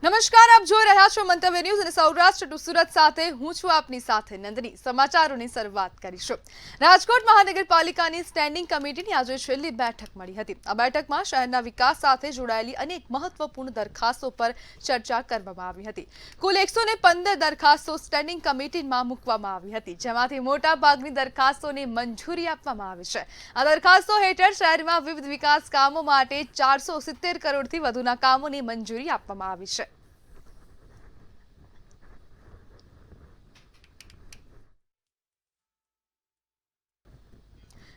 નમસ્કાર, આપ જોઈ રહ્યા છો મંતવ્ય ન્યૂઝ અને સૌરાષ્ટ્ર ટુ સુરત સાથે હું છું આપની સાથે નંદની। સમાચારોની શરૂઆત કરીશું। રાજકોટ મહાનગરપાલિકાની સ્ટેન્ડિંગ કમિટીની આજે છેલ્લી બેઠક મળી હતી। આ બેઠકમાં શહેરના વિકાસ સાથે જોડાયેલી અનેક મહત્વપૂર્ણ દરખાસ્તો પર ચર્ચા કરવામાં આવી હતી। કુલ 115 દરખાસ્તો સ્ટેન્ડિંગ કમિટીમાં મૂકવામાં આવી હતી, જેમાંથી મોટાભાગની દરખાસ્તોને મંજૂરી આપવામાં આવી છે। આ દરખાસ્તો હેઠળ શહેરમાં વિવિધ વિકાસ કામો માટે 470 કરોડથી વધુના કામોની મંજૂરી આપવામાં આવી છે।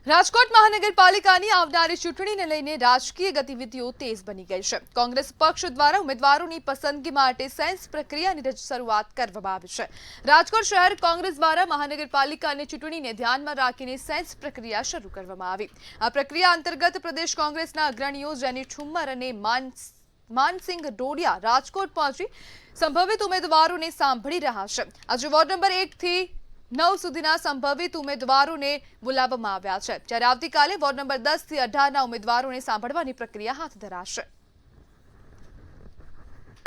રાજકોટ મહાનગરપાલિકાની આવનારી ચૂંટણીને લઈને રાજકીય ગતિવિધિઓ તેજ બની ગઈ છે। કોંગ્રેસ પક્ષ દ્વારા ઉમેદવારોની પસંદગી માટે સેન્સ પ્રક્રિયાની શરૂઆત કરવામાં આવી છે। રાજકોટ શહેર કોંગ્રેસ દ્વારા મહાનગરપાલિકાની ચૂંટણીને ધ્યાનમાં રાખીને સેન્સ પ્રક્રિયા શરૂ કરવામાં આવી। આ પ્રક્રિયા અંતર્ગત પ્રદેશ કોંગ્રેસના અગ્રણીઓ જેની ઠુમ્મર અને માનસિંહ ડોડિયા રાજકોટ પહોંચી સંભવિત ઉમેદવારોને સાંભળી રહ્યા છે। આજે વોર્ડ નંબર 1 થી 9 સુધીના સંભવિત ઉમેદવારોને બોલાવવામાં આવ્યા છે, જ્યારે આવતીકાલે વોર્ડ નંબર 10 થી 18ના ઉમેદવારોને સાંભળવાની પ્રક્રિયા હાથ ધરાશે।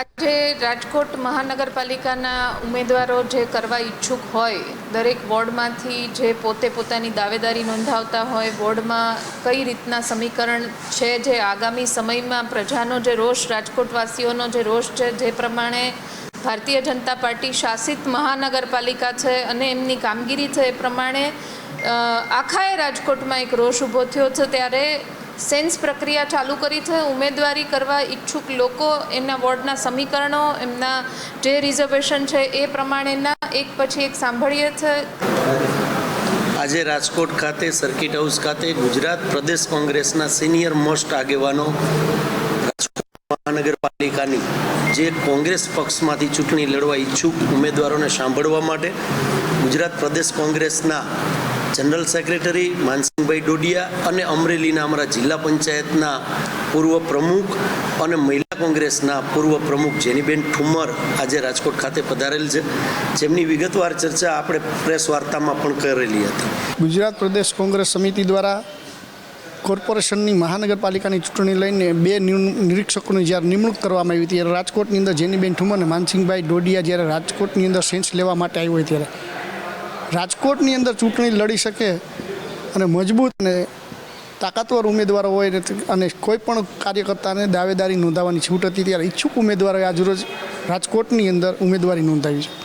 આજે રાજકોટ મહાનગરપાલિકાના ઉમેદવારો જે કરવા ઈચ્છુક હોય, દરેક વોર્ડમાંથી જે પોતે પોતાની દાવેદારી નોંધાવતા હોય, વોર્ડમાં કઈ રીતના સમીકરણ છે, જે આગામી સમયમાં પ્રજાનો જે રોષ, રાજકોટવાસીઓનો જે રોષ છે, જે પ્રમાણે ભારતીય જનતા પાર્ટી શાસિત મહાનગરપાલિકા છે અને એમની કામગીરી છે, એ પ્રમાણે આખાએ રાજકોટમાં એક રોષ ઊભો થયો છે, ત્યારે સેન્સ પ્રક્રિયા ચાલુ કરી છે। ઉમેદવારી કરવા ઈચ્છુક લોકો એમના વોર્ડના સમીકરણો, એમના જે રિઝર્વેશન છે એ પ્રમાણેના એક પછી એક સાંભળીએ છે। આજે રાજકોટ ખાતે સર્કિટ હાઉસ ખાતે ગુજરાત પ્રદેશ કોંગ્રેસના સિનિયર મોસ્ટ આગેવાનો મહાનગરપાલિકાની જે કોંગ્રેસ પક્ષમાંથી ચૂંટણી લડવા ઈચ્છુક ઉમેદવારોને સાંભળવા માટે ગુજરાત પ્રદેશ કોંગ્રેસના જનરલ સેક્રેટરી માનસિંહભાઈ ડોડિયા અને અમરેલીના અમારા જિલ્લા પંચાયતના પૂર્વ પ્રમુખ અને મહિલા કોંગ્રેસના પૂર્વ પ્રમુખ જેનીબેન ઠુમ્મર આજે રાજકોટ ખાતે પધારેલ છે, જેમની વિગતવાર ચર્ચા આપણે પ્રેસ વાર્તામાં પણ કરેલી હતી। ગુજરાત પ્રદેશ કોંગ્રેસ સમિતિ દ્વારા કોર્પોરેશનની મહાનગરપાલિકાની ચૂંટણી લઈને 2 નિરીક્ષકોની જ્યારે નિમણૂક કરવામાં આવી, ત્યારે રાજકોટની અંદર જેનીબેન ઠુમ્મર અને માનસિંહભાઈ ડોડિયા જ્યારે રાજકોટની અંદર સેન્સ લેવા માટે આવ્યો હોય, ત્યારે રાજકોટની અંદર ચૂંટણી લડી શકે અને મજબૂત અને તાકાતવર ઉમેદવારો હોય અને કોઈ પણ કાર્યકર્તાને દાવેદારી નોંધાવવાની છૂટ હતી, ત્યારે ઈચ્છુક ઉમેદવારોએ આજરોજ રાજકોટની અંદર ઉમેદવારી નોંધાવી છે।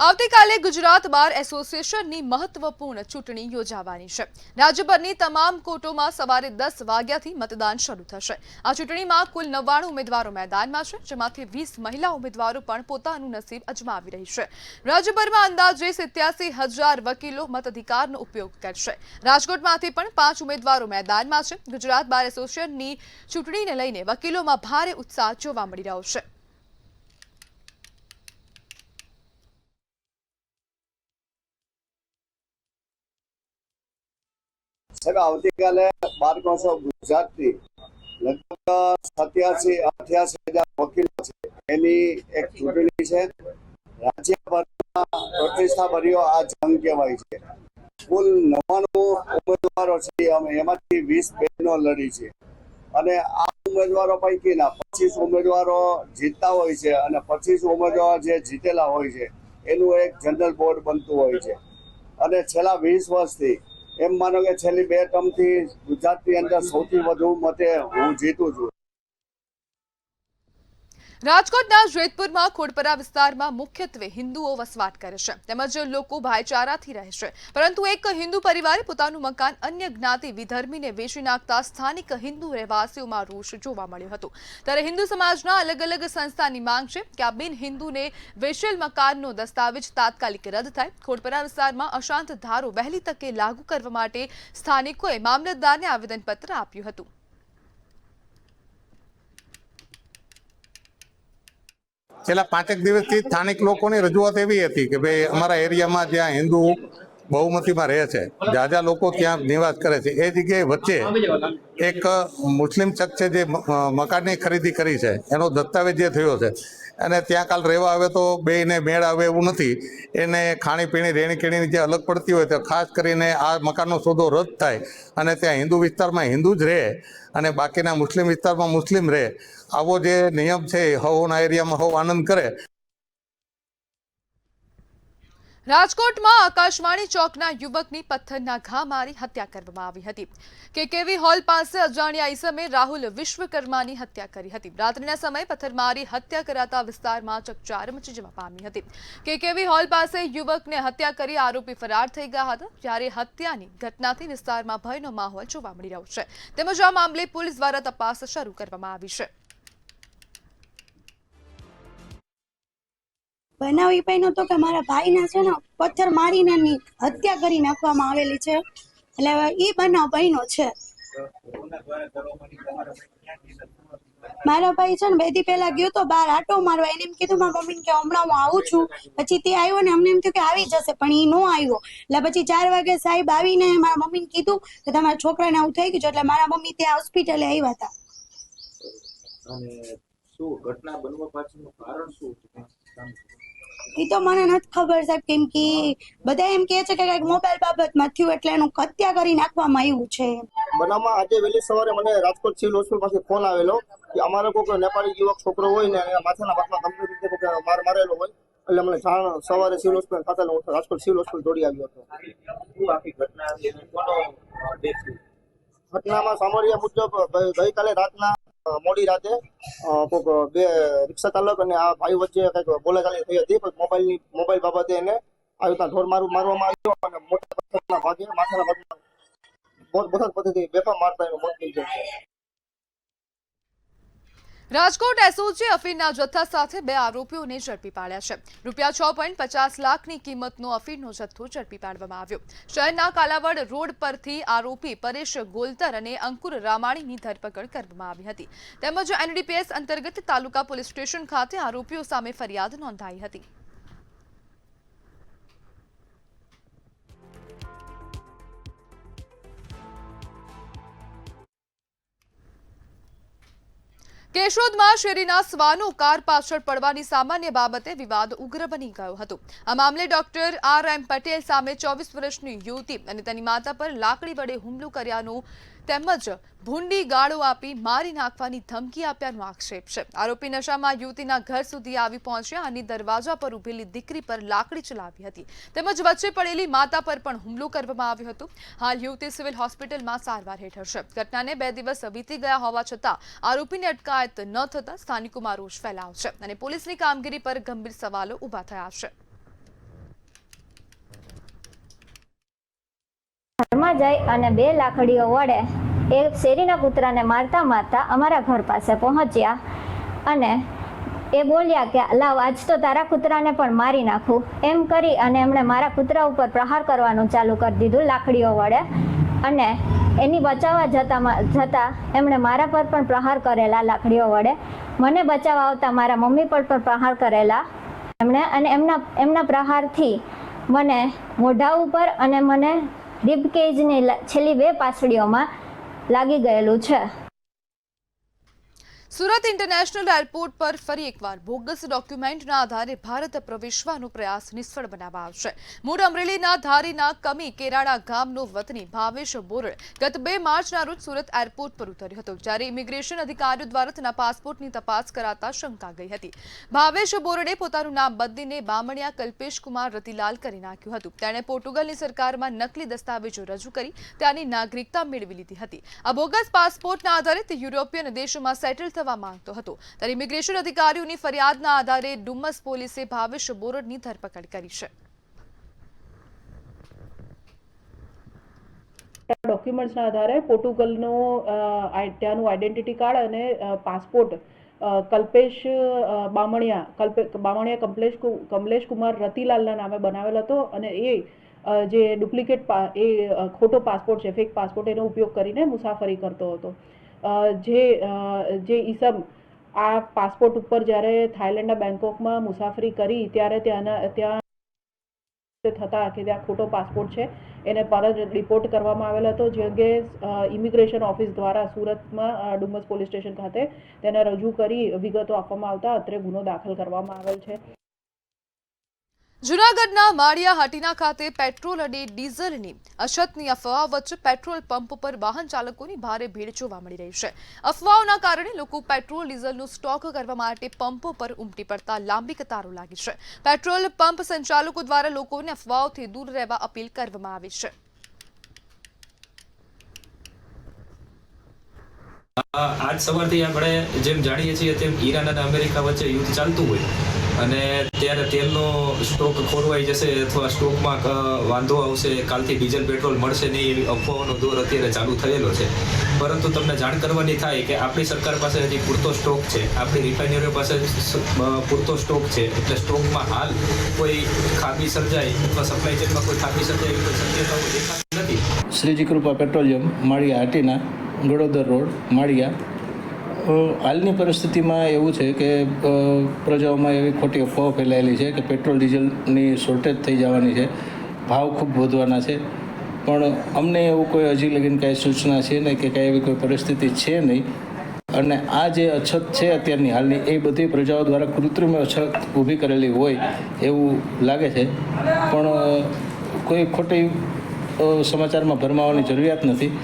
આવતીકાલે ગુજરાત બાર એસોસિએશનની મહત્વપૂર્ણ ચૂંટણી યોજાવાની છે। રાજ્યભરની તમામ કોર્ટોમાં સવારે 10 વાગ્યાથી મતદાન શરૂ થશે। આ ચૂંટણીમાં કુલ 99 ઉમેદવારો મેદાનમાં છે, જેમાંથી 20 મહિલા ઉમેદવારો પણ પોતાનું નસીબ અજમાવી રહી છે। રાજ્યભરમાં અંદાજે 87,000 વકીલો મતાધિકારનો ઉપયોગ કરશે। રાજકોટમાંથી પણ 5 ઉમેદવારો મેદાનમાં છે। ગુજરાત બાર એસોસિએશનની ચૂંટણીને લઈને વકીલોમાં ભારે ઉત્સાહ જોવા મળી રહ્યો છે। સાહેબ, આવતીકાલે બાર કાઉન્સિલ ગુજરાતની લગભગ 87-88,000 વકીલો છે, એની એક ચૂંટણી છે। રાજ્યભરમાં પ્રતિષ્ઠાભર્યો આ જંગ કહેવાય છે। કુલ 99 ઉમેદવારો છે, એમાંથી 20 બહેનો લડી છે અને આ ઉમેદવારો પૈકીના 25 ઉમેદવારો જીતતા હોય છે અને 25 ઉમેદવારો જે જીતેલા હોય છે એનું એક જનરલ બોર્ડ બનતું હોય છે। અને છેલ્લા 20 વર્ષથી એમ માનો કે છેલ્લી 2 ટર્મથી ગુજરાતની અંદર સૌથી વધુ મતે હું જીતું છું। રાજકોટના જેતપુરમાં ખોડપરા વિસ્તારમાં મુખ્યત્વે હિન્દુઓ વસવાટ કરે છે, તેમજ લોકો ભાઈચારાથી રહે છે, પરંતુ એક હિન્દુ પરિવારે પોતાનું મકાન અન્ય જ્ઞાતિ વિધર્મીને વેચી નાખતા સ્થાનિક હિન્દુ રહેવાસીઓમાં રોષ જોવા મળ્યો હતો। ત્યારે હિન્દુ સમાજના અલગ અલગ સંસ્થાની માંગ છે કે આ બિન હિન્દુને વેચેલ મકાનનો દસ્તાવેજ તાત્કાલિક રદ થાય। ખોડપરા વિસ્તારમાં અશાંત ધારો વહેલી તકે લાગુ કરવા માટે સ્થાનિકોએ મામલતદારને આવેદનપત્ર આપ્યું હતું। છેલ્લા 5 દિવસથી સ્થાનિક લોકોની રજૂઆત એવી હતી કે ભાઈ અમારા એરિયામાં જ્યાં હિન્દુ બહુમતીમાં રહે છે, જાજા લોકો ત્યાં નિવાસ કરે છે, એ જગ્યાએ વચ્ચે એક મુસ્લિમ શખ્સ છે જે મકાનની ખરીદી કરી છે, એનો દસ્તાવેજ જે થયો છે અને ત્યાં કાલ રહેવા આવે તો બેયને મેળ આવે એવું નથી. એને ખાણીપીણી રહેણીકેણીની જે અલગ પડતી હોય તો ખાસ કરીને આ મકાનનો સોદો રદ થાય અને ત્યાં હિન્દુ વિસ્તારમાં હિન્દુ જ રહે અને બાકીના મુસ્લિમ વિસ્તારમાં મુસ્લિમ રહે, આવો જે નિયમ છે એ હવોના એરિયામાં હવ આનંદ કરે. રાજકોટમાં આકાશવાણી ચોકના યુવકની પથ્થરના ઘા મારી હત્યા કરવામાં આવી હતી. કેકેવી હોલ પાસે અજાણ્યા ઈસમે રાહુલ વિશ્વકર્માની હત્યા કરી હતી. રાત્રિના સમયે પથ્થરમારી હત્યા કરાતા વિસ્તારમાં ચકચાર મચી જવા પામી હતી. કેકેવી હોલ પાસે યુવકને હત્યા કરી આરોપી ફરાર થઈ ગયા હતા. જ્યારે હત્યાની ઘટનાથી વિસ્તારમાં ભયનો માહોલ જોવા મળી રહ્યો છે. તેમજ આ મામલે પોલીસ દ્વારા તપાસ શરૂ કરવામાં આવી છે. બનાવ એ બન્યો તો કે મારા ભાઈના છે ને પથ્થર મારીને હત્યા કરી નાખવામાં આવેલી છે. એટલે એ બનાવ બન્યો છે. મારા ભાઈ છે ને 2 દી પહેલા ગયો તો બહાર આટો મારવા. એને એમ કીધું મારા મમ્મીને કે હમણાં હું આવું છું. પછી તે આવ્યો ને અમને એમ થયું કે આવી જશે, પણ એ નો આવ્યો. એટલે પછી 4 વાગે સાહેબ આવીને મારા મમ્મીને કીધું કે તમારા છોકરાને આવું થઈ ગયું છે. એટલે મારા મમ્મી ત્યાં હોસ્પિટલે આવ્યા હતા. શું ઘટના બનવા પાછળનું કારણ શું હતું? એ તો મને નથી ખબર સાહેબ, કેમ કે બધા એમ કહે છે કે કંઈક મોબાઈલ બાબતમાં થયું એટલે એનું હત્યા કરી નાખવામાં આવ્યું છે. બનાવમાં આજે વહેલી સવારે મને રાજકોટ સિવિલ હોસ્પિટલમાંથી ફોન આવેલો કે અમારે કોઈ નેપાળી યુવક છોકરો હોય ને એના માથાના ભાગમાં ગંભીર રીતે માર મારેલો હોય. એટલે મને જાણ સવારે સિવિલ હોસ્પિટલ ખાતે રાજકોટ સિવિલ હોસ્પિટલ દોડી આવ્યો હતો. ઘટનામાં સાંભળ્યા મુજબ ગઈકાલે રાતના મોડી રાતે કોઈક 2 રિક્ષા ચાલક અને આ ભાઈ વચ્ચે કંઈક બોલાચાલી થઈ હતી. મોબાઈલ બાબતે એને આવી રીતના ઢોર મારવામાં આવ્યો અને મોટા પથ્થરના ભાગે માથાના ભાગમાં બોથડ પદ્ધતિ બેફામ મારતા એનું મોત થઈ ગયું છે. રાજકોટ એસઓજી અફીણના જથ્થા સાથે 2 આરોપીઓને ઝડપી પાડ્યા છે. ₹6.50 લાખની કિંમતનો અફીણનો જથ્થો ઝડપી પાડવામાં આવ્યો. શહેરના કાલાવડ રોડ પરથી આરોપી પરેશ ગોલતર અને અંકુર રામાણીની ધરપકડ કરવામાં આવી હતી. તેમજ એનડીપીએસ અંતર્ગત તાલુકા પોલીસ સ્ટેશન ખાતે આરોપીઓ સામે ફરિયાદ નોંધાઈ હતી. કેશોદમાં શેરીના શ્વાનો કાર પાછળ પડવાની સામાન્ય બાબતે વિવાદ ઉગ્ર બની ગયો હતો. આ મામલે ડોક્ટર RM પટેલ સામે 24 વર્ષની યુવતી અને તેની માતા પર લાકડી વડે હુમલો કર્યાનો તેમજ ભૂંડી ગાળો આપી મારી નાખવાની ધમકી આપ્યાનો આક્ષેપ છે. આરોપી નશામાં યુવતીના ઘર સુધી આવી પહોંચ્યા અને દરવાજા પર ઉભેલી દીકરી પર લાકડી ચલાવી હતી. તેમજ વચ્ચે પડેલી માતા પર પણ હુમલો કરવામાં આવ્યો હતો. હાલ યુવતી સિવિલ હોસ્પિટલમાં સારવાર હેઠળ છે. ઘટનાને 2 દિવસ વીતી ગયા હોવા છતાં આરોપીની અટકાયત ન થતા સ્થાનિકોમાં રોષ ફેલાયો છે અને પોલીસની કામગીરી પર ગંભીર સવાલો ઊભા થયા છે. ઘરમાં જઈ અને 2 લાકડીઓ વડે એ શેરીના કૂતરાને મારતા મારતા અમારા ઘર પાસે પહોંચ્યા અને એ બોલ્યા કે લાવ આજ તો તારા કૂતરાને પણ મારી નાખું એમ કરી અને એમણે મારા કૂતરા ઉપર પ્રહાર કરવાનું ચાલુ કરી દીધું લાકડીઓ વડે. અને એની બચાવવા જતા એમણે મારા પર પણ પ્રહાર કરેલા લાકડીઓ વડે. મને બચાવવા આવતા મારા મમ્મી પર પણ પ્રહાર કરેલા એમણે. અને એમના પ્રહારથી મને મોઢા ઉપર અને મને રિબ કેજની છેલ્લી 2 પાસળીઓમાં લાગી ગયેલું છે. સુરત ઇન્ટરનેશનલ એરપોર્ટ પર ફરી એકવાર બોગસ ડોક્યુમેન્ટના આધારે ભારત પ્રવેશવાનો પ્રયાસ નિષ્ફળ બનાવાયો છે. મૂળ અમરેલીના ધારીના કમી કેરાળા ગામનો વતની ભાવેશ બોરડ ગત 2 માર્ચના રોજ સુરત એરપોર્ટ પર ઉતર્યો હતો. જ્યારે ઇમિગ્રેશન અધિકારીઓ દ્વારા તેના પાસપોર્ટની તપાસ કરાતા શંકા ગઈ હતી. ભાવેશ બોરડે પોતાનું નામ બદલીને બામણિયા કલ્પેશ કુમાર રતિલાલ કરી નાખ્યું હતું. તેણે પોર્ટુગલની સરકારમાં નકલી દસ્તાવેજો રજૂ કરી ત્યાંની નાગરિકતા મેળવી લીધી હતી. આ બોગસ પાસપોર્ટના આધારે તે યુરોપિયન દેશોમાં સેટલ માંગતો હતો. ત્યારે ઇમિગ્રેશન અધિકારીઓની ફરિયાદના આધારે ડુમસ પોલીસે ભાવેશ બોરડની ધરપકડ કરી છે. ડોક્યુમેન્ટ્સના આધારે પોર્ટુગલનો ત્યાંનું આઈડેન્ટિટી કાર્ડ અને પાસપોર્ટ કલ્પેશ બામણિયા કમલેશ કુમાર રતિલાલના નામે બનાવેલ હતો અને એ જે ડુપ્લિકેટ ખોટો પાસપોર્ટ છે, ફેક પાસપોર્ટ, એનો ઉપયોગ કરીને મુસાફરી કરતો હતો. જે ઈસમ આ પાસપોર્ટ ઉપર જ્યારે થાઈલેન્ડના બેંકોકમાં મુસાફરી કરી ત્યારે ત્યાં થતા કે ત્યાં ખોટો પાસપોર્ટ છે એને પરત રિપોર્ટ કરવામાં આવેલ હતો, જે અંગે ઇમિગ્રેશન ઓફિસ દ્વારા સુરતમાં ડુમસ પોલીસ સ્ટેશન ખાતે તેને રજૂ કરી વિગતો આપવામાં આવતા અત્રે ગુનો દાખલ કરવામાં આવેલ છે. જૂનાગઢના માળિયા હાટીના ખાતે પેટ્રોલ અને ડીઝલની અછતની અફવા વચ્ચે પેટ્રોલ પંપ પર વાહન ચાલકોની ભારે ભીડ જોવા મળી રહી છે. અફવાઓના કારણે લોકો પેટ્રોલ ડીઝલનો સ્ટોક કરવા માટે પંપો પર ઉમટી પડતા લાંબી કતારો લાગી છે. પેટ્રોલ પંપ સંચાલકો દ્વારા લોકોને અફવાઓથી દૂર રહેવા અપીલ કરવામાં આવી છે. આજ સવારથી આપણે જેમ જાણીએ છીએ તેમ ઈરાન અને અમેરિકા વચ્ચે યુદ્ધ ચાલતું હોય અને ત્યારે તેલનો સ્ટોક ખોરવાઈ જશે અથવા સ્ટોકમાં વાંધો આવશે, કાલથી ડીઝલ પેટ્રોલ મળશે નહીં એવી અફવાઓનો દોર અત્યારે ચાલુ થયેલો છે. પરંતુ તમને જાણ કરવાની થાય કે આપણી સરકાર પાસે હજી પૂરતો સ્ટોક છે, આપણી રિફાઇનરીઓ પાસે પૂરતો સ્ટોક છે, એટલે સ્ટોકમાં હાલ કોઈ ખામી સર્જાય અથવા સપ્લાય ચેનમાં કોઈ ખામી સર્જાય એવી કોઈ શક્યતાઓ દેખાતી નથી. શ્રીજી કૃપા પેટ્રોલિયમ, માળિયા હાટીના, ગળોદર રોડ, માળિયા. હાલની પરિસ્થિતિમાં એવું છે કે પ્રજાઓમાં એવી ખોટી અફવાઓ ફેલાયેલી છે કે પેટ્રોલ ડીઝલની શોર્ટેજ થઈ જવાની છે, ભાવ ખૂબ વધવાના છે, પણ અમને એવું કોઈ હજી લગીને કાંઈ સૂચના છે નહીં કે કાંઈ એવી કોઈ પરિસ્થિતિ છે નહીં. અને આ જે અછત છે અત્યારની હાલની, એ બધી પ્રજાઓ દ્વારા કૃત્રિમ અછત ઊભી કરેલી હોય એવું લાગે છે, પણ કોઈ ખોટી સમાચારમાં ભરમાવાની જરૂરિયાત નથી.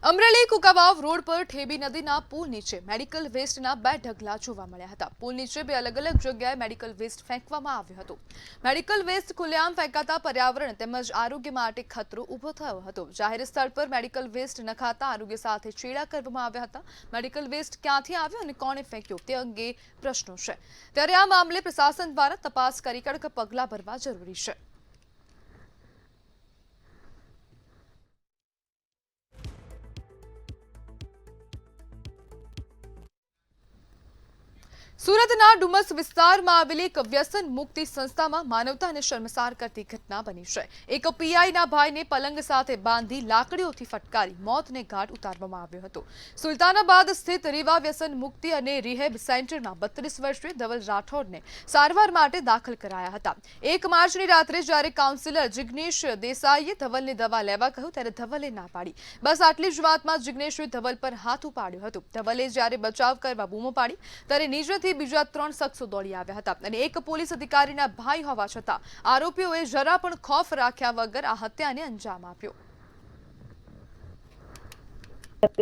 અમરેલી કુકાવાવ રોડ પર ઠેબી નદીના પુલ નીચે મેડિકલ વેસ્ટના 2 ઢગલા જોવા મળ્યા હતા. પુલ નીચે 2 અલગ અલગ જગ્યાએ મેડિકલ વેસ્ટ ફેંકવામાં આવ્યો હતો. મેડિકલ વેસ્ટ ખુલ્લેઆમ ફેંકાતા પર્યાવરણ તેમજ આરોગ્ય માટે ખતરો ઊભો થયો હતો. જાહેર સ્થળ પર મેડિકલ વેસ્ટ નખાતા આરોગ્ય સાથે ચેડા કરવામાં આવ્યા હતા. મેડિકલ વેસ્ટ ક્યાંથી આવ્યો અને કોણે ફેંક્યો તે અંગે પ્રશ્નો છે, ત્યારે આ મામલે પ્રશાસન દ્વારા તપાસ કરી કડક પગલાં ભરવા જરૂરી છે. સુરતના ડુમસ વિસ્તારમાં આવેલી એક વ્યસન મુક્તિ સંસ્થામાં માનવતાને શર્મસાર કરતી ઘટના બની છે. એક પીઆઈના ભાઈને પલંગ સાથે બાંધી લાકડીઓથી ફટકારી મોતને ઘાટ ઉતારવામાં આવ્યો હતો. સુલતાનાબાદ સ્થિત રીવા વ્યસન મુક્તિ અને રિહેબ સેન્ટરમાં 32 વર્ષીય ધવલ રાઠોડને સારવાર માટે દાખલ કરાયા હતા. 1 માર્ચની રાત્રે જ્યારે કાઉન્સિલર જિગ્નેશ દેસાઈએ ધવલને દવા લેવા કહ્યું ત્યારે ધવલે ના પાડી. બસ આટલી જ વાતમાં જિગ્નેશે ધવલ પર હાથ ઉપાડ્યો હતો. ધવલે જ્યારે બચાવ કરવા બૂમો પાડી ત્યારે નીચેથી બીજા 3 શખ્સો દોડી આવ્યા હતા અને એક પોલીસ અધિકારીના ભાઈ હોવા છતાં આરોપીઓએ જરા પણ ખોફ રાખ્યા વગર આ હત્યાને અંજામ આપ્યો.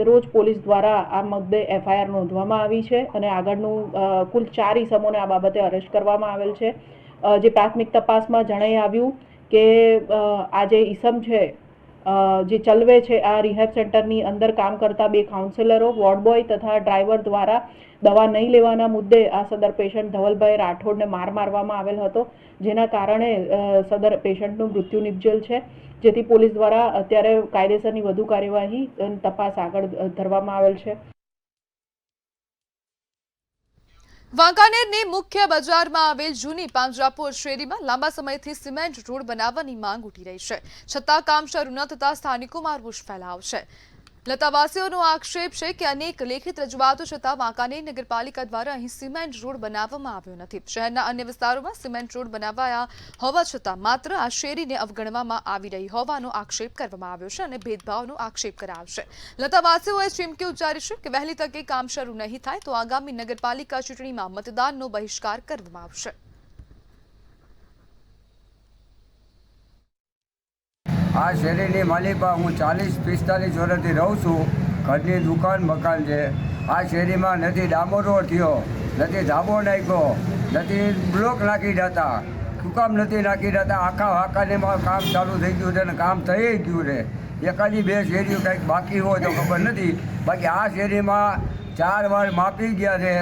રોજ પોલીસ દ્વારા આ મુદ્દે એફઆઈઆર નોંધવામાં આવી છે અને આગળનું કુલ 4 ઇસમોને આ બાબતે અરેસ્ટ કરવામાં આવેલ છે. જે પ્રાથમિક તપાસમાં જણાઈ આવ્યું કે આ જે ઇસમ છે જે ચલવે છે આ રિહેબ સેન્ટરની અંદર કામ કરતા 2 કાઉન્સિલરો, વોર્ડ બોય તથા ડ્રાઈવર દ્વારા દવા નહીં લેવાના મુદ્દે આ સદર પેશન્ટ ધવલભાઈ રાઠોડને મારવામાં આવેલ હતો, જેના કારણે સદર પેશન્ટનું મૃત્યુ નિપજેલ છે. જેથી પોલીસ દ્વારા અત્યારે કાયદેસરની વધુ કાર્યવાહી અને તપાસ આગળ ધરવામાં આવેલ છે. વાંકાનેરની મુખ્ય બજારમાં આવેલ જૂની પાંજરાપોર શેરીમાં લાંબા સમયથી સિમેન્ટ રોડ બનાવવાની માંગ ઉઠી રહી છે, છતાં કામ શરૂ ન થતા સ્થાનિકોમાં રોષ ફેલાયો છે. લતાવાસીઓનો આક્ષેપ છે કે અનેક લેખિત રજૂઆતો છતાં વાંકાનેર નગરપાલિકા દ્વારા અહીં સિમેન્ટ રોડ બનાવવામાં આવ્યો નથી. શહેરના અન્ય વિસ્તારોમાં સિમેન્ટ રોડ બનાવાયા હોવા છતાં માત્ર આ શેરીને અવગણવામાં આવી રહી હોવાનો આક્ષેપ કરવામાં આવ્યો છે અને ભેદભાવનો આક્ષેપ કરાયો છે. લતાવાસીઓએ ચીમકી ઉચ્ચારી છે કે વહેલી તકે કામ શરૂ નહીં થાય તો આગામી નગરપાલિકા ચૂંટણીમાં મતદાનનો બહિષ્કાર કરવામાં આવશે. આ શેરીની માલિકા હું 40-45 વર્ષથી રહું છું. ઘરની દુકાન મકાન છે. આ શેરીમાં નથી ડામરો થયો, નથી ધાબો નાખ્યો, નથી બ્લોક નાખી દેતા. શું કામ નથી નાખી દેતા? આખા વાંકાનેરમાં કામ ચાલુ થઈ ગયું છે અને કામ થઈ ગયું છે. એકાદી 2 શેરીઓ કંઈક બાકી હોય તો ખબર નથી. બાકી આ શેરીમાં 4 વાર માપી ગયા છે,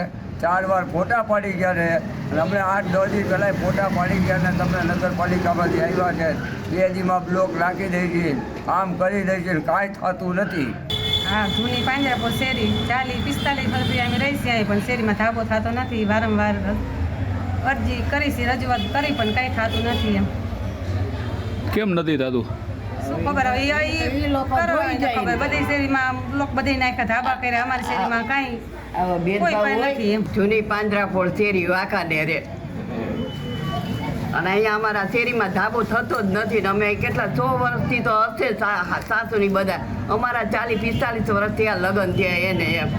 4 વાર ફોટા પાડી ગયા છે અને અમને 8-10 દી પહેલાં ફોટા પાડી ગયા ને તમને નગરપાલિકામાંથી આવ્યા છે. 2 દીમાં બ્લોક નાખી દઈ છે, આમ કરી દઈ છે, કાંઈ થતું નથી. હા, જૂની પાંજરાપોર શેરી 40-45 વર્ષથી અમે રહી છીએ, પણ શેરીમાં ધાબો થતો નથી. વારંવાર અરજી કરી છે, રજૂઆત કરી પણ કાંઈ થતું નથી. એમ કેમ નથી થતું? શું ખબર હવે એ કરવા ખબર બધી શેરીમાં લોક બધી નાખ્યા ધાબા કર્યા અમારી શેરીમાં કાંઈ કોઈ પણ નથી એમ. જૂની પાંજરાપોળ શેરી વાંકા ડેરે અને અહીંયા અમારા શેરીમાં ધાબો થતો જ નથી ને અમે કેટલા 100 વર્ષથી તો હશે સાસુની બધા અમારા 40-45 વર્ષથી આ લગ્ન થયા એને એમ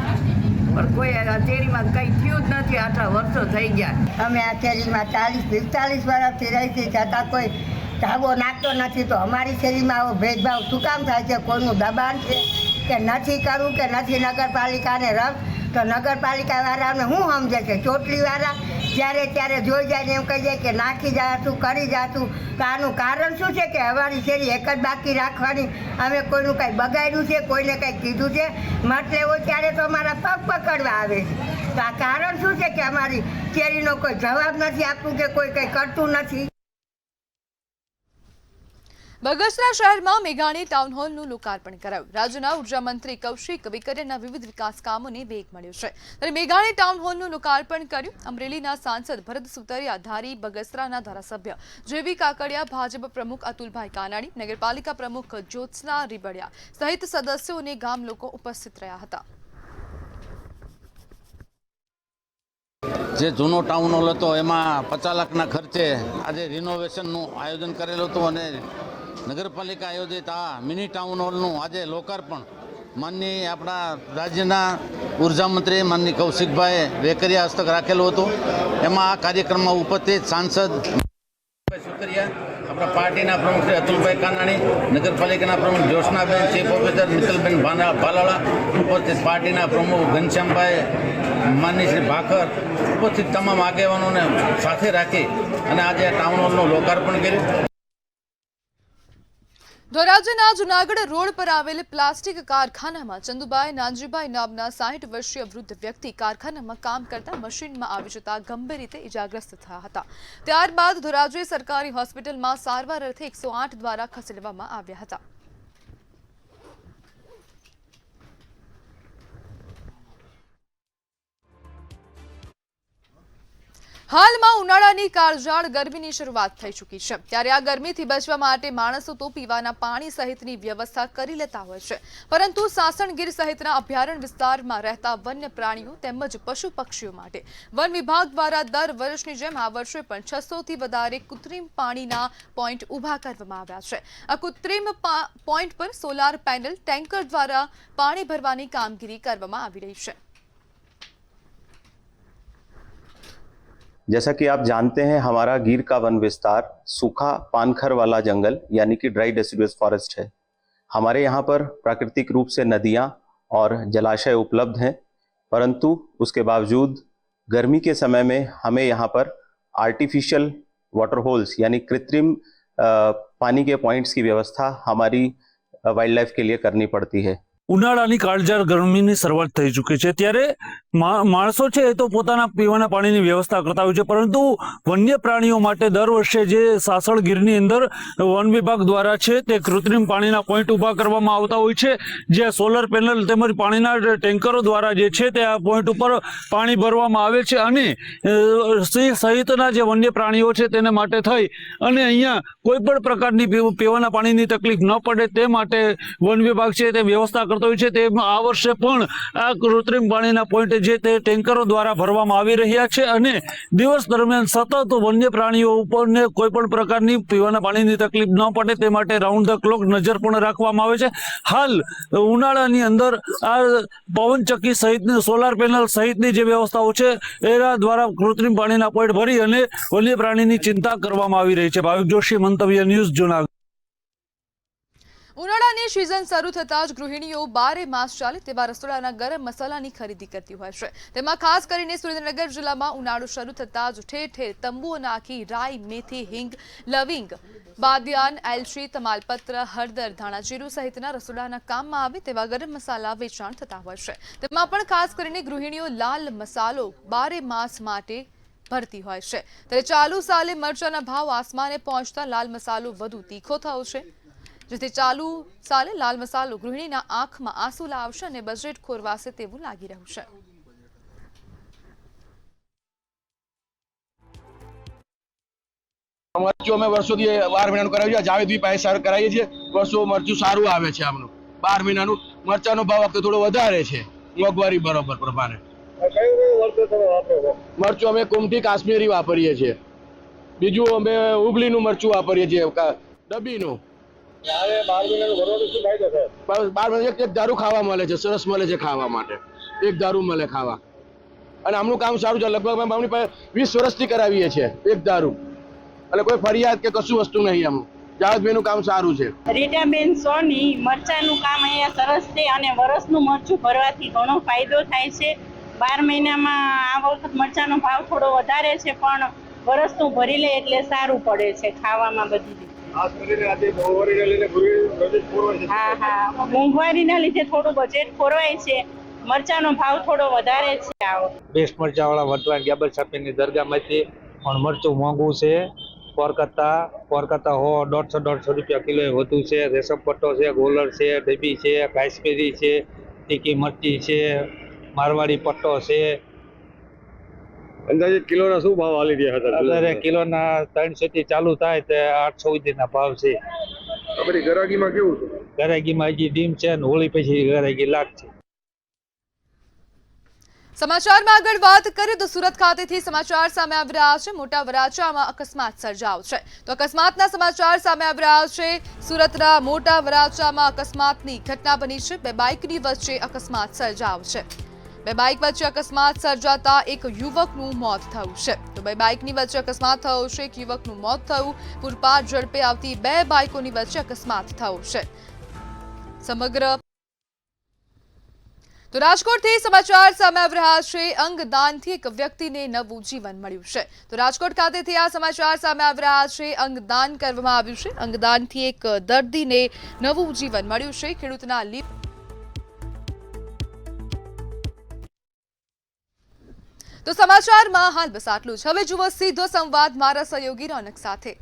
પણ કોઈ આ શેરીમાં કંઈ થયું જ નથી આટલા વર્ષો થઈ ગયા. અમે આ શેરીમાં 40-45 વર્ષથી રહી છીએ છતાં કોઈ ધાબો નાખતો નથી તો અમારી શેરીમાં આવો ભેદભાવ શું કામ થાય છે? કોઈનું દબાણ છે કે નથી કરવું કે નથી નગરપાલિકાને રસ? તો નગરપાલિકાવાળાને શું સમજે છે? ચોટલીવાળા જ્યારે ત્યારે જોઈ જાય ને એમ કહી જાય કે નાખી જાશું કરી જાશું. તો આનું કારણ શું છે કે અમારી શેરી એક જ બાકી રાખવાની? અમે કોઈનું કંઈ બગાડ્યું છે? કોઈને કંઈ કીધું છે? મત લેવો ત્યારે તો અમારા પગ પકડવા આવે છે. તો આ કારણ શું છે કે અમારી શેરીનો કોઈ જવાબ નથી આપતું કે કોઈ કંઈ કરતું નથી? બગસરા શહેરમાં મેઘાણી ટાઉન હોલનું લોકાર્પણ કરાયું. રાજ્યના ઉર્જા મંત્રી કૌશિક વેકરિયાના વિવિધ વિકાસ કામોને વેગ મળ્યો છે ત્યારે મેઘાણી ટાઉન હોલનું લોકાર્પણ કર્યું. અમરેલીના સાંસદ ભરત સુતરિયા, ધારી બગસરાના ધારાસભ્ય જેવી કાકડિયા, ભાજપ પ્રમુખ અતુલભાઈ કાનાણી, નગરપાલિકા પ્રમુખ જ્યોત્સના રીબડિયા સહિત સદસ્યો અને ગામ લોકો ઉપસ્થિત રહ્યા હતા. જે જૂનો ટાઉન હોલ હતો એમાં 50 લાખના ખર્ચે આજે રિનોવેશનનું આયોજન કરેલું હતું અને નગરપાલિકા આયોજિત આ મિની ટાઉન હોલનું આજે લોકાર્પણ માનનીય આપણા રાજ્યના ઉર્જા મંત્રી માનનીય કૌશિકભાઈ વેકરિયા હસ્તક રાખેલું હતું. એમાં આ કાર્યક્રમમાં ઉપસ્થિત સાંસદ સુતરિયા, આપણા પાર્ટીના પ્રમુખ શ્રી અતુલભાઈ કાનાણી, નગરપાલિકાના પ્રમુખ જ્યોત્સનાબેન, ચીફ ઓફિસર મિત્તલબેન ભાલાળા, ઉપસ્થિત પાર્ટીના પ્રમુખ ઘનશ્યામભાઈ, માનનીય શ્રી ભાખર, ઉપસ્થિત તમામ આગેવાનોને સાથે રાખી અને આજે આ ટાઉન હોલનું લોકાર્પણ કર્યું. ધોરાજીના જુનાગઢ રોડ પર આવેલ પ્લાસ્ટિક કારખાનામાં ચંદુભાઈ નાનજીભાઈ નામના 60 વર્ષીય વૃદ્ધ વ્યક્તિ કારખાનામાં કામ કરતા મશીનમાં આવી જતા ગંભીર રીતે ઇજાગ્રસ્ત થયા હતા. ત્યારબાદ ધોરાજી સરકારી હોસ્પિટલમાં સારવાર અર્થે 108 દ્વારા ખસેડવામાં આવ્યા હતા. હાલમાં ઉનાળાની કાળઝાળ ગરમીની શરૂઆત થઈ ચૂકી છે ત્યારે આ ગરમીથી બચવા માટે માણસો તો પીવાના પાણી સહિતની વ્યવસ્થા કરી લેતા હોય છે, પરંતુ સાસણગીર સહિતના અભયારણ્ય વિસ્તારમાં રહેતા વન્ય પ્રાણીઓ તેમજ પશુ પક્ષીઓ માટે વન વિભાગ દ્વારા દર વર્ષની જેમ આ વર્ષે પણ 600થી વધારે કૃત્રિમ પાણીના પોઈન્ટ ઊભા કરવામાં આવ્યા છે. આ કૃત્રિમ પોઈન્ટ પર સોલાર પેનલ ટેન્કર દ્વારા પાણી ભરવાની કામગીરી કરવામાં આવી રહી છે. जैसा कि आप जानते हैं हमारा गीर का वन विस्तार सूखा पानखर वाला जंगल यानी कि ड्राई डेसिडुअस फॉरेस्ट है. हमारे यहाँ पर प्राकृतिक रूप से नदियाँ और जलाशय उपलब्ध हैं, परंतु उसके बावजूद गर्मी के समय में हमें यहाँ पर आर्टिफिशियल वाटर होल्स यानी कृत्रिम पानी के पॉइंट्स की व्यवस्था हमारी वाइल्ड लाइफ के लिए करनी पड़ती है. ઉનાળાની કાળઝાળ ગરમીની શરૂઆત થઈ ચૂકી છે ત્યારે માણસો છે એ તો પોતાના પીવાના પાણીની વ્યવસ્થા કરતા હોય છે, પરંતુ વન્ય પ્રાણીઓ માટે દર વર્ષે જે સાસણગીરની અંદર વન વિભાગ દ્વારા છે તે કૃત્રિમ પાણીના પોઈન્ટ ઊભા કરવામાં આવતા હોય છે, જે સોલર પેનલ તેમજ પાણીના ટેન્કરો દ્વારા જે છે તે આ પોઈન્ટ ઉપર પાણી ભરવામાં આવે છે અને સિંહ સહિતના જે વન્ય પ્રાણીઓ છે તેને માટે થઈ અને અહીંયા કોઈ પણ પ્રકારની પીવાના પાણીની તકલીફ ન પડે તે માટે વન વિભાગ છે તે વ્યવસ્થા કરતો હોય છે. તે આ વર્ષે પણ આ કૃત્રિમ પાણીના પોઈન્ટ જે તે ટેન્કરો દ્વારા ભરવામાં આવી રહ્યા છે અને દિવસ દરમિયાન સતત વન્ય પ્રાણીઓ ઉપરને કોઈ પણ પ્રકારની પીવાના પાણીની તકલીફ ન પડે તે માટે રાઉન્ડ ધ ક્લોક નજર પણ રાખવામાં આવે છે. હાલ ઉનાળાની અંદર આ પવનચક્કી સહિતની સોલાર પેનલ સહિતની જે વ્યવસ્થાઓ છે એના દ્વારા કૃત્રિમ પાણીના પોઈન્ટ ભરી અને વન્ય પ્રાણીની ચિંતા કરવામાં આવી રહી છે. ભાવિક જોશી, મંતવ્ય ન્યૂઝ, જૂનાગઢ. ઉનાળાની સિઝન શરૂ થતાં જ ગૃહિણીઓ 12 માસ ચાલે તેવા રસોડાના ગરમ મસાલાની ખરીદી કરતી હોય છે. તેમાં ખાસ કરીને સુરેન્દ્રનગર જિલ્લામાં ઉનાળો શરૂ થતાં જ ઠેર ઠેર તંબુઓ નાખી રાઈ, મેથી, હિંગ, લવિંગ, બાદિયાન, એલચી, તમાલપત્ર, હળદર, ધાણા જીરું સહિતના રસોડાના કામમાં આવે તેવા ગરમ મસાલા વેચાણ થતા હોય છે. તેમાં પણ ખાસ કરીને ગૃહિણીઓ લાલ મસાલો 12 માસ માટે ભરતી હોય છે. ત્યારે ચાલુ સાલે મરચાના ભાવ આસમાને પહોંચતા લાલ મસાલો વધુ તીખો થયો છે, જેથી ચાલુ સાલે લાલ મસાલો ગૃહિણીના આંખમાં આંસુ લાવશે અને બજેટ ખોરવાશે તેવું લાગી રહ્યું છે. મરચું અમે વર્ષોથી 12 મહિનાનું કરાવ્યું છે. જાવેદભાઈ પાસે સારું કરાવીએ છીએ. વર્ષો મરચું સારું આવે છે. આમનું 12 મહિનાનું મરચાનો ભાવ વખતે થોડો વધારે છે મોંઘવારી બરોબર પ્રમાણે. મરચું અમે કુમઠી કાશ્મીરી વાપરીએ છીએ. બીજું અમે હુબલીનું મરચું વાપરીએ છીએ ડબ્બીનું. 12 મહિના એક દારૂ ખાવા મળે છે, સરસ મળે છે ખાવા માટે. એક દારૂ મળે ખાવા. અને આમનું કામ સારું છે. લગભગ અમે આમની પાસે 20 વર્ષથી કરાવીએ છીએ એક દારૂ. એટલે કોઈ ફરિયાદ કે કશું વસ્તુ નહીં. આમ જાવેદભાઈનું કામ સારું છે. રીટાબેન સોની, મરચાનું કામ અહીંયા સરસ છે અને વરસનું મરચું ભરવાથી ઘણો ફાયદો થાય છે. 12 મહિનામાં આ વખત મરચાનો ભાવ થોડો વધારે છે, પણ વરસનું ભરી લે એટલે સારું પડે છે ખાવામાં બધી રીતે. હા, મોંઘવારીના લીધે થોડું બજેટ ખોરવાય છે. મરચાનો ભાવ થોડો વધારે છે. આવો બેસ્ટ મરચાવાળા વટવાણ ગ્યાબલ સાપીની દરગાહમાંથી પણ મરચું મોંઘું છે. પોર કરતા 100-150 રૂપિયા કિલો વધુ છે. રેશમ પટ્ટો છે, ગોલર છે, ડબ્બી છે, કાશ્મીરી છે, તીખી મરચી છે, મારવાડી પટ્ટો છે. અંદાજે કિલોના શું ભાવ હાલી રહ્યા હતા? અત્યારે કિલોના 300 થી ચાલુ થાય તે 800 સુધીના ભાવ છે. આપણી ગરાગીમાં કેવું છે? ગરાગીમાં હજી ડીમ છે ને હોળી પછી ગરાગી લાગશે. સમાચારમાં આગળ વાત કરીએ તો સુરત ખાતેથી સમાચાર સામે આવી રહ્યા છે. મોટા વરાછામાં અકસ્માત સર્જાયો છે. તો અકસ્માતના સમાચાર સામે આવી રહ્યા છે. સુરતના મોટા વરાછામાં અકસ્માતની ઘટના બની છે. બે બાઇકની વચ્ચે અકસ્માત સર્જાયો છે. બે બાઇક વચ્ચે અકસ્માત સર્જાતા એક યુવકનું મોત થયું છે. તો બે બાઇકની વચ્ચે અકસ્માત થયો છે. એક યુવકનું મોત થયું. પૂરપાટ ઝડપે આવતી બે બાઇકોની વચ્ચે અકસ્માત થયો છે. સમગ્ર તો રાજકોટથી સમાચાર સામે આવી રહ્યા છે. અંગદાનથી એક વ્યક્તિને નવું જીવન મળ્યું છે. તો રાજકોટ ખાતેથી આ સમાચાર સામે આવી રહ્યા છે. અંગદાન કરવામાં આવ્યું છે. અંગદાનથી એક દર્દીને નવું જીવન મળ્યું છે. ખેડૂતના લીપ તો સમાચારમાં હાલ બસ આટલું જ. હવે જુઓ સીધો સંવાદ મારા સહયોગી રોનક સાથે.